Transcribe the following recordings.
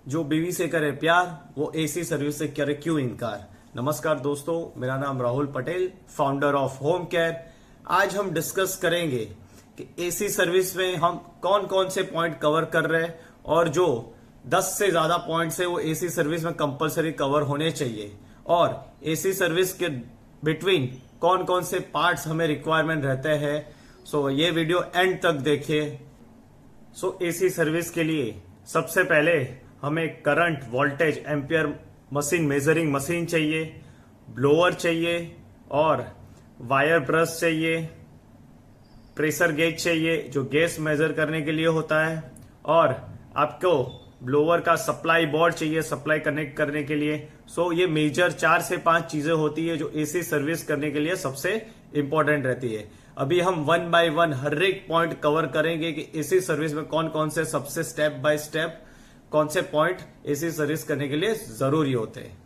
जो बीवी से करे प्यार वो एसी सर्विस से करे क्यों इनकार। नमस्कार दोस्तों, मेरा नाम Rahul Patel, founder of home care. आज हम डिस्कस करेंगे कि एसी सर्विस में हम कौन कौन से पॉइंट कवर कर रहे हैं और जो 10 से ज्यादा पॉइंट्स है वो एसी सर्विस में कंपलसरी कवर होने चाहिए, और एसी सर्विस के बिटवीन कौन कौन से पार्ट्स हमें रिक्वायरमेंट रहते हैं। सो ये वीडियो एंड तक देखिए। सो एसी सर्विस के लिए सबसे पहले हमें current, voltage, ampere machine, measuring machine चाहिए, ब्लोअर चाहिए और वायर ब्रश चाहिए, प्रेशर गेज चाहिए जो गैस मेजर करने के लिए होता है, और आपको ब्लोअर का सप्लाई बोर्ड चाहिए सप्लाई कनेक्ट करने के लिए। सो ये मेजर 4 से 5 चीजें होती है जो एसी सर्विस करने के लिए सबसे इंपॉर्टेंट रहती है। अभी हम 1 बाय 1 हर एक पॉइंट कवर करेंगे कि एसी सर्विस में कौन कौन से सबसे स्टेप बाय स्टेप कौन से पॉइंट एसी सर्विस करने के लिए जरूरी होते हैं।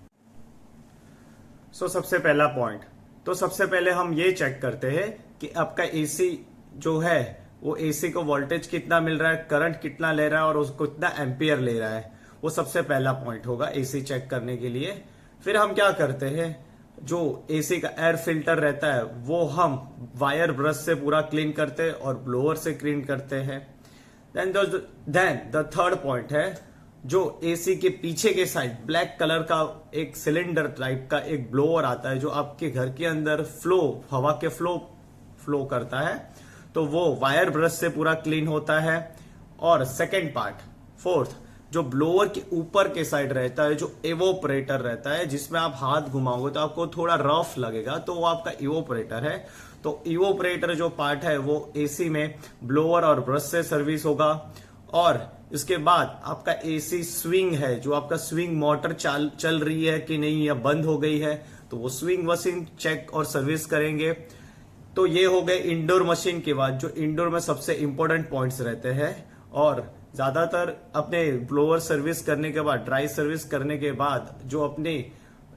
सो सबसे पहला पॉइंट, तो सबसे पहले हम ये चेक करते हैं कि आपका एसी जो है वो एसी को वोल्टेज कितना मिल रहा है, करंट कितना ले रहा है और उसको कितना एम्पियर ले रहा है। वो सबसे पहला पॉइंट होगा एसी चेक करने के लिए। फिर हम क्या करते हैं, जो एसी का एयर फिल्टर रहता है वो हम वायर ब्रश से पूरा क्लीन करते हैं और ब्लोअर से क्लीन करते हैं। देन द थर्ड पॉइंट है, जो एसी के पीछे के साइड ब्लैक कलर का एक सिलेंडर टाइप का एक ब्लोअर आता है जो आपके घर के अंदर हवा के फ्लो करता है, तो वो वायर ब्रश से पूरा क्लीन होता है। और सेकेंड पार्ट, फोर्थ, जो ब्लोअर के ऊपर के साइड रहता है जो एवोपरेटर रहता है, जिसमें आप हाथ घुमाओगे तो आपको थोड़ा रफ लगेगा, तो वो आपका एवोपरेटर है। तो एवोपरेटर जो पार्ट है वो एसी में ब्लोअर और ब्रश से सर्विस होगा। और इसके बाद आपका एसी स्विंग है, जो आपका स्विंग मोटर चल रही है कि नहीं या बंद हो गई है, तो वो स्विंग मशीन चेक और सर्विस करेंगे। तो ये हो गए इंडोर मशीन के बाद, जो इंडोर में सबसे इंपॉर्टेंट पॉइंट्स रहते हैं। और ज्यादातर अपने ब्लोअर सर्विस करने के बाद, ड्राई सर्विस करने के बाद जो अपनी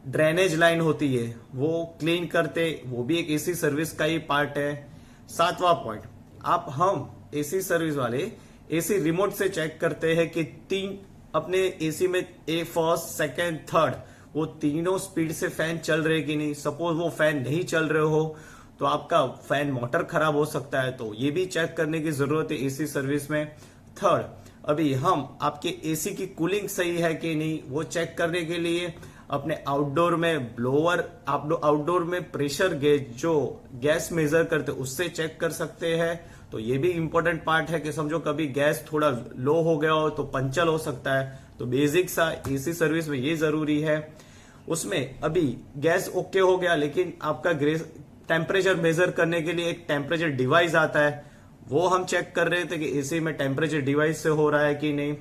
ड्रेनेज लाइन होती है वो क्लीन करते, वो भी एक एसी सर्विस का ही पार्ट है। 7वां पॉइंट, हम एसी सर्विस वाले एसी रिमोट से चेक करते हैं कि अपने एसी में फर्स्ट, सेकेंड, थर्ड वो तीनों स्पीड से फैन चल रहे कि नहीं। सपोज वो फैन नहीं चल रहे हो तो आपका फैन मोटर खराब हो सकता है, तो ये भी चेक करने की जरूरत है एसी सर्विस में। थर्ड, अभी हम आपके एसी की कूलिंग सही है कि नहीं वो चेक करने के लिए अपने आउटडोर में ब्लोअर, आप आउटडोर में प्रेशर गेज जो गैस मेजर करते उससे चेक कर सकते हैं। तो ये भी इंपॉर्टेंट पार्ट है कि समझो कभी गैस थोड़ा लो हो गया हो तो पंचर हो सकता है, तो बेसिक सा एसी सर्विस में ये जरूरी है। उसमें अभी गैस ओके हो गया, लेकिन आपका टेम्परेचर मेजर करने के लिए एक टेम्परेचर डिवाइस आता है, वो हम चेक कर रहे थे कि एसी में टेम्परेचर डिवाइस से हो रहा है कि नहीं।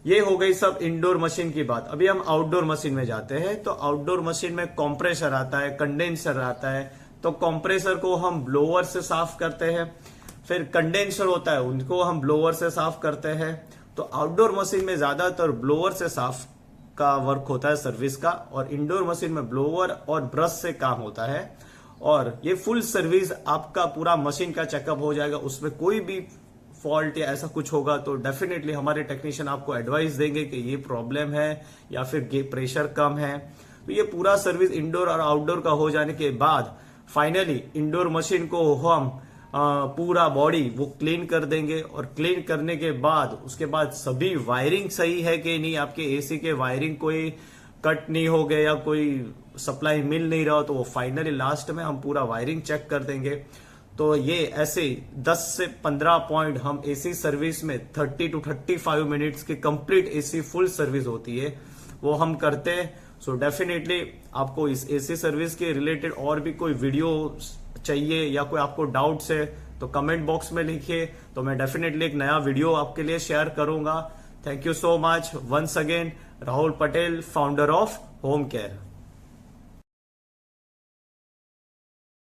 ये हो गई सब इंडोर मशीन की बात। अभी हम आउटडोर मशीन में जाते हैं। तो आउटडोर मशीन में कंप्रेसर आता है, कंडेंसर आता है। तो कंप्रेसर को हम ब्लोअर से साफ करते हैं, फिर कंडेंसर होता है उनको हम ब्लोअर से साफ करते हैं। तो आउटडोर मशीन में ज्यादातर ब्लोअर से साफ का वर्क होता है सर्विस का, और इंडोर मशीन में ब्लोअर और ब्रश से काम होता है। और ये फुल सर्विस आपका पूरा मशीन का चेकअप हो जाएगा। उसमें कोई भी फॉल्ट या ऐसा कुछ होगा तो डेफिनेटली हमारे टेक्नीशियन आपको एडवाइस देंगे कि ये प्रॉब्लम है या फिर प्रेशर कम है। तो ये पूरा सर्विस इंडोर और आउटडोर का हो जाने के बाद फाइनली इंडोर मशीन को हम पूरा बॉडी वो क्लीन कर देंगे। और क्लीन करने के बाद उसके बाद सभी वायरिंग सही है कि नहीं, आपके एसी के वायरिंग कोई कट नहीं हो गया या कोई सप्लाई मिल नहीं रहा, तो वो फाइनली लास्ट में हम पूरा वायरिंग चेक कर देंगे। तो ये ऐसे 10 से 15 पॉइंट हम एसी सर्विस में 30 to 35 मिनट्स की कंप्लीट एसी फुल सर्विस होती है वो हम करते हैं। सो डेफिनेटली आपको इस एसी सर्विस के रिलेटेड और भी कोई वीडियो चाहिए या कोई आपको डाउट्स है तो कमेंट बॉक्स में लिखिए, तो मैं डेफिनेटली एक नया वीडियो आपके लिए शेयर करूंगा। Thank you so much once अगेन। Rahul Patel, founder of home care.